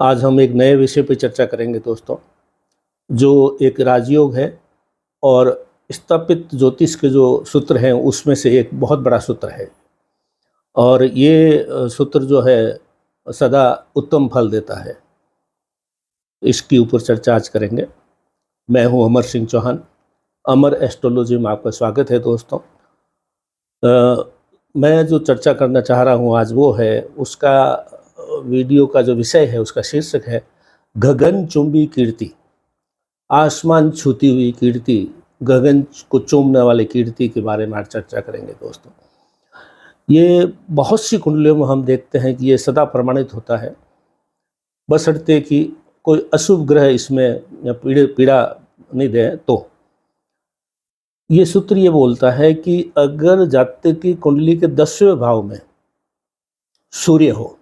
आज हम एक नए विषय पर चर्चा करेंगे दोस्तों, जो एक राजयोग है और स्थापित ज्योतिष के जो सूत्र हैं उसमें से एक बहुत बड़ा सूत्र है। और ये सूत्र जो है सदा उत्तम फल देता है। इसके ऊपर चर्चा आज करेंगे। मैं हूं अमर सिंह चौहान। अमर एस्ट्रोलॉजी में आपका स्वागत है दोस्तों। मैं जो चर्चा करना चाह रहा हूं आज वो है, उसका वीडियो का जो विषय है उसका शीर्षक है गगनचुंबी कीर्ति। आसमान छूती हुई कीर्ति, गगन को चूमने वाली कीर्ति के बारे में आज चर्चा करेंगे दोस्तों। ये बहुत सी कुंडलियों में हम देखते हैं कि ये सदा प्रमाणित होता है, बशर्ते कि कोई अशुभ ग्रह इसमें पीड़ा नहीं दे। तो ये सूत्र ये बोलता है कि अगर जातक की कुंडली के 10वें भाव में सूर्य हो,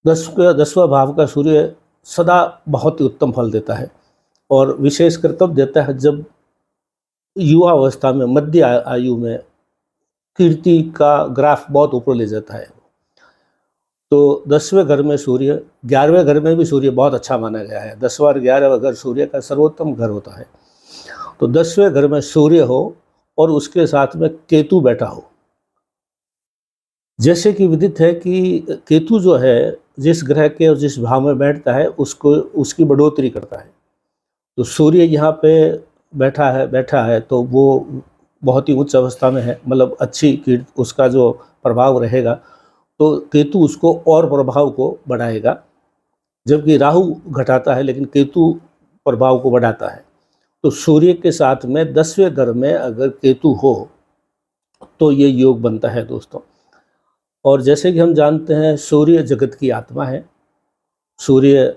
10वां भाव का सूर्य सदा बहुत ही उत्तम फल देता है। और विशेषकर तब देता है जब युवा अवस्था में, मध्य आयु में कीर्ति का ग्राफ बहुत ऊपर ले जाता है। तो 10वें घर में सूर्य, 11वें घर में भी सूर्य बहुत अच्छा माना गया है। 10वां और 11वां घर सूर्य का सर्वोत्तम घर होता है। तो 10वें घर में सूर्य हो और उसके साथ में केतु बैठा हो। जैसे कि विदित है कि केतु जो है जिस ग्रह के और जिस भाव में बैठता है उसको उसकी बढ़ोतरी करता है। तो सूर्य यहाँ पे बैठा है तो वो बहुत ही उच्च अवस्था में है, मतलब अच्छी उसका जो प्रभाव रहेगा। तो केतु उसको और प्रभाव को बढ़ाएगा, जबकि राहु घटाता है लेकिन केतु प्रभाव को बढ़ाता है। तो सूर्य के साथ में 10वें घर में अगर केतु हो तो ये योग बनता है दोस्तों। और जैसे कि हम जानते हैं सूर्य जगत की आत्मा है। सूर्य,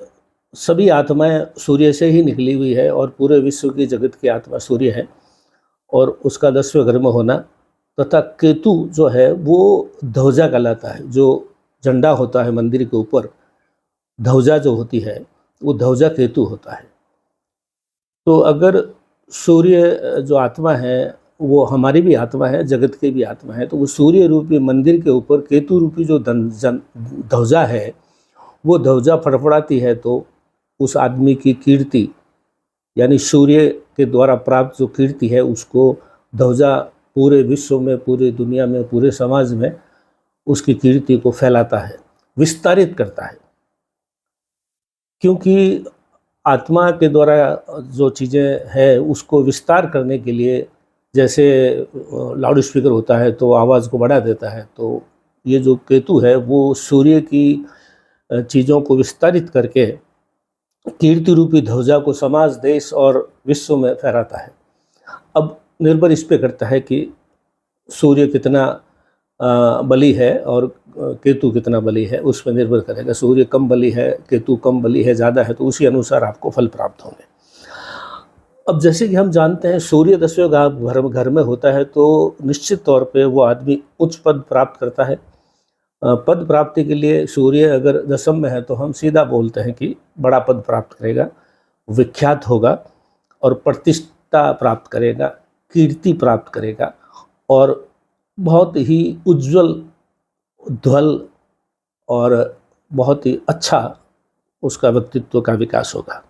सभी आत्माएं सूर्य से ही निकली हुई है और पूरे विश्व की जगत की आत्मा सूर्य है। और उसका 10वें घर में होना तथा केतु जो है वो ध्वजा कहलाता है। जो झंडा होता है मंदिर के ऊपर, ध्वजा जो होती है वो ध्वजा केतु होता है। तो अगर सूर्य जो आत्मा है वो हमारी भी आत्मा है, जगत की भी आत्मा है, तो वो सूर्य रूपी मंदिर के ऊपर केतु रूपी जो ध्वजा है वो ध्वजा फड़फड़ाती है, तो उस आदमी की कीर्ति, यानी सूर्य के द्वारा प्राप्त जो कीर्ति है उसको ध्वजा पूरे विश्व में, पूरी दुनिया में, पूरे समाज में उसकी कीर्ति को फैलाता है, विस्तारित करता है। क्योंकि आत्मा के द्वारा जो चीज़ें हैं उसको विस्तार करने के लिए, जैसे लाउड स्पीकर होता है तो आवाज़ को बढ़ा देता है, तो ये जो केतु है वो सूर्य की चीज़ों को विस्तारित करके कीर्ति रूपी ध्वजा को समाज, देश और विश्व में फहराता है। अब निर्भर इस पे करता है कि सूर्य कितना बली है और केतु कितना बली है, उस पर निर्भर करेगा। सूर्य कम बली है, केतु कम बली है, ज़्यादा है, तो उसी अनुसार आपको फल प्राप्त होंगे। अब जैसे कि हम जानते हैं सूर्य 10वें घर में होता है तो निश्चित तौर पे वो आदमी उच्च पद प्राप्त करता है। पद प्राप्ति के लिए सूर्य अगर 10वें में है तो हम सीधा बोलते हैं कि बड़ा पद प्राप्त करेगा, विख्यात होगा और प्रतिष्ठा प्राप्त करेगा, कीर्ति प्राप्त करेगा और बहुत ही उज्जवल, ध्वल और बहुत ही अच्छा उसका व्यक्तित्व का विकास होगा।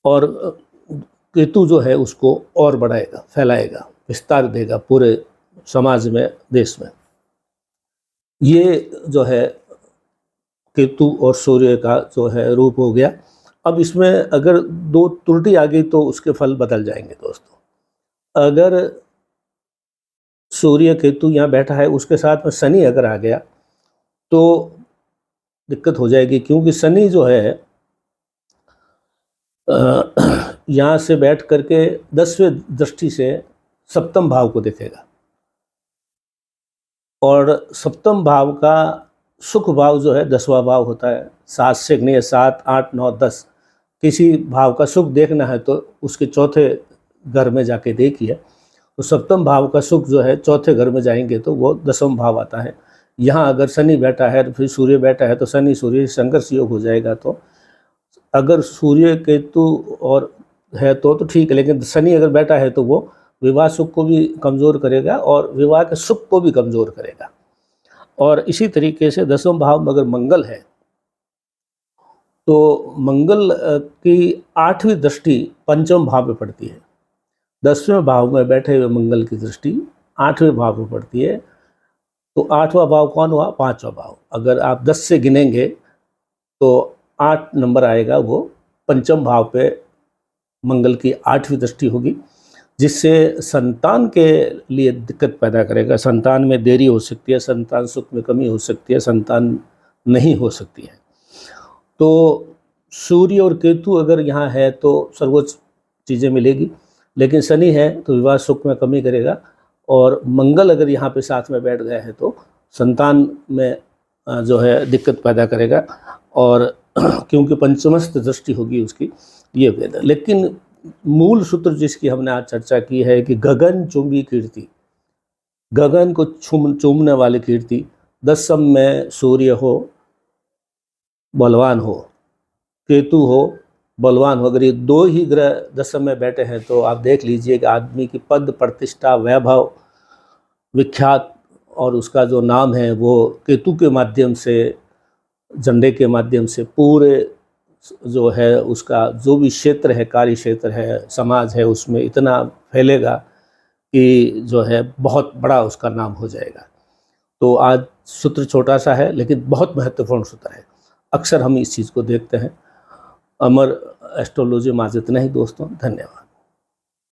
और केतु जो है उसको और बढ़ाएगा, फैलाएगा, विस्तार देगा पूरे समाज में, देश में। ये जो है केतु और सूर्य का जो है रूप हो गया। अब इसमें अगर दो त्रुटि आ गई तो उसके फल बदल जाएंगे दोस्तों। अगर सूर्य केतु यहाँ बैठा है, उसके साथ में शनि अगर आ गया तो दिक्कत हो जाएगी, क्योंकि शनि जो है यहाँ से बैठ करके 10वें दृष्टि से 7वें भाव को देखेगा। और 7वें भाव का सुख भाव जो है 10वां भाव होता है। 7 से नहीं, 7, 8, 9, 10 किसी भाव का सुख देखना है तो उसके चौथे घर में जाके देखिए। तो 7वें भाव का सुख जो है चौथे घर में जाएंगे तो वो 10वां भाव आता है। यहाँ अगर शनि बैठा है फिर सूर्य बैठा है तो शनि सूर्य संघर्ष योग हो जाएगा। तो अगर सूर्य केतु और है तो ठीक है, लेकिन शनि अगर बैठा है तो वो विवाह सुख को भी कमज़ोर करेगा और विवाह के सुख को भी कमज़ोर करेगा। और इसी तरीके से 10वें भाव में अगर मंगल है तो मंगल की 8वीं दृष्टि पंचम भाव में पड़ती है। 10वें भाव में बैठे हुए मंगल की दृष्टि 8वें भाव में पड़ती है। तो 8वां भाव कौन हुआ? 5वां भाव। अगर आप 10 से गिनेंगे तो 8 नंबर आएगा, वो पंचम भाव पे मंगल की 8वीं दृष्टि होगी, जिससे संतान के लिए दिक्कत पैदा करेगा। संतान में देरी हो सकती है, संतान सुख में कमी हो सकती है, संतान नहीं हो सकती है। तो सूर्य और केतु अगर यहाँ है तो सर्वोच्च चीज़ें मिलेगी, लेकिन शनि है तो विवाह सुख में कमी करेगा। और मंगल अगर यहाँ पे साथ में बैठ गया है तो संतान में जो है दिक्कत पैदा करेगा, और क्योंकि पंचमस्थ दृष्टि होगी उसकी, ये वेद है। लेकिन मूल सूत्र जिसकी हमने आज चर्चा की है कि गगन चुंबी कीर्ति, गगन को चूमने वाली कीर्ति, 10वीं में सूर्य हो बलवान हो, केतु हो बलवान हो, अगर ये 2 ही ग्रह 10वीं में बैठे हैं तो आप देख लीजिए कि आदमी की पद प्रतिष्ठा वैभव विख्यात और उसका जो नाम है वो केतु के माध्यम से, झंडे के माध्यम से पूरे जो है उसका जो भी क्षेत्र है, कार्य क्षेत्र है, समाज है, उसमें इतना फैलेगा कि जो है बहुत बड़ा उसका नाम हो जाएगा। तो आज सूत्र छोटा सा है लेकिन बहुत महत्वपूर्ण सूत्र है। अक्सर हम इस चीज़ को देखते हैं। अमर एस्ट्रोलॉजी में आज इतना ही दोस्तों, धन्यवाद।